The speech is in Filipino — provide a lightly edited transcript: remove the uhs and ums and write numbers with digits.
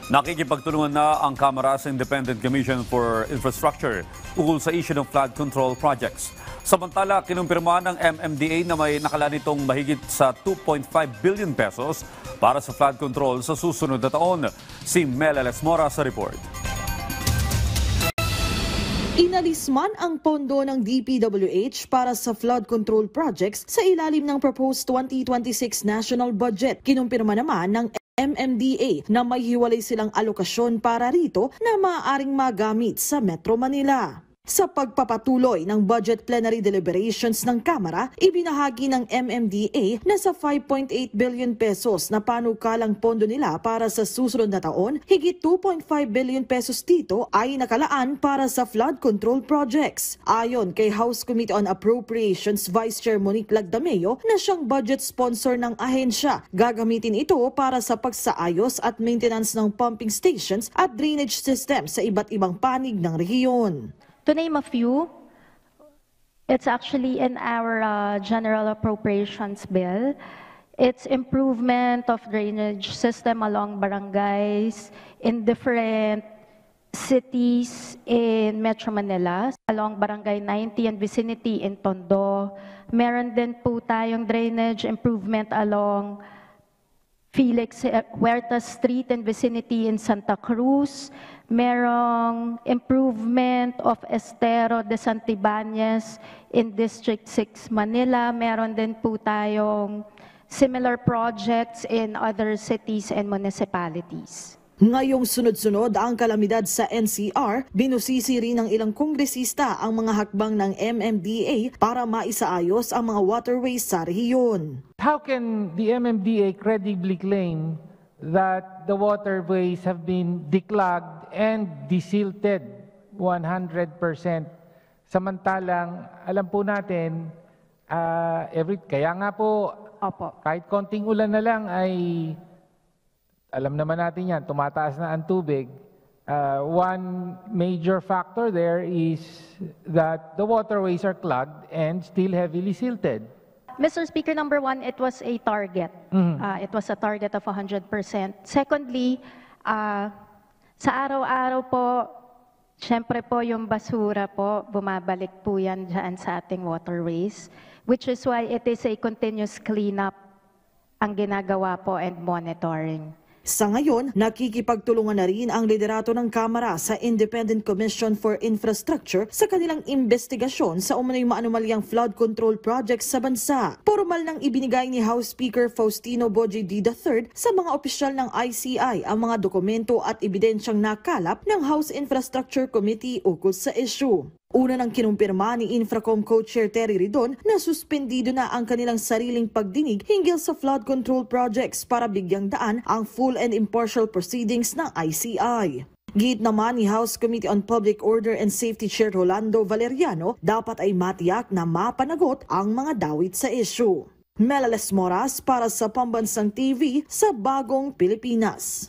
Nakikipagtulungan na ang Kamara sa Independent Commission for Infrastructure ukol sa issue ng flood control projects. Samantala, kinumpirma ng MMDA na may nakala nitong mahigit sa 2.5 billion pesos para sa flood control sa susunod na taon. Si Mel Mora sa report. Inalis man ang pondo ng DPWH para sa flood control projects sa ilalim ng proposed 2026 national budget. Kinumpirma naman ng MMDA na may hiwalay silang alokasyon para rito na maaaring magamit sa Metro Manila. Sa pagpapatuloy ng budget plenary deliberations ng Kamara, ibinahagi ng MMDA na sa 5.8 billion pesos na panukalang pondo nila para sa susunod na taon, higit 2.5 billion pesos dito ay nakalaan para sa flood control projects. Ayon kay House Committee on Appropriations Vice Chair Monique Lagdameo na siyang budget sponsor ng ahensya, gagamitin ito para sa pagsaayos at maintenance ng pumping stations at drainage system sa iba't ibang panig ng rehiyon. To name a few, it's actually in our General Appropriations Bill. It's improvement of drainage system along barangays in different cities in Metro Manila, along Barangay 90 and vicinity in Tondo. Meron din po tayong drainage improvement along Felix Huerta Street and vicinity in Santa Cruz. Merong improvement of Estero de Santibanez in District 6 Manila. Meron din po tayong similar projects in other cities and municipalities. Ngayong sunod-sunod ang kalamidad sa NCR, binusisi rin ng ilang kongresista ang mga hakbang ng MMDA para maisaayos ang mga waterways sa rehiyon. How can the MMDA credibly claim that the waterways have been declogged and desilted 100%? Samantalang alam po natin, kaya nga po, kahit konting ulan na lang ay alam naman natin yan, tumataas na ang tubig. One major factor there is that the waterways are clogged and still heavily silted. Mr. Speaker, number one, it was a target. It was a target of 100%. Secondly, sa araw-araw po, syempre po yung basura po, bumabalik po yan dyan sa ating waterways, which is why it is a continuous cleanup ang ginagawa po and monitoring. Sa ngayon, nakikipagtulungan na rin ang liderato ng Kamara sa Independent Commission for Infrastructure sa kanilang investigasyon sa umano'y maanumalyang flood control projects sa bansa. Formal nang ibinigay ni House Speaker Faustino Boje D. III sa mga opisyal ng ICI ang mga dokumento at ebidensyang nakalap ng House Infrastructure Committee ukol sa issue. Una nang kinumpirma ni Infracom Co-Chair Terry Ridon na suspendido na ang kanilang sariling pagdinig hinggil sa flood control projects para bigyang daan ang full and impartial proceedings ng ICI. Git naman ni House Committee on Public Order and Safety Chair Rolando Valeriano, dapat ay matiyak na mapanagot ang mga dawit sa issue. Mel Moras para sa Pambansang TV sa Bagong Pilipinas.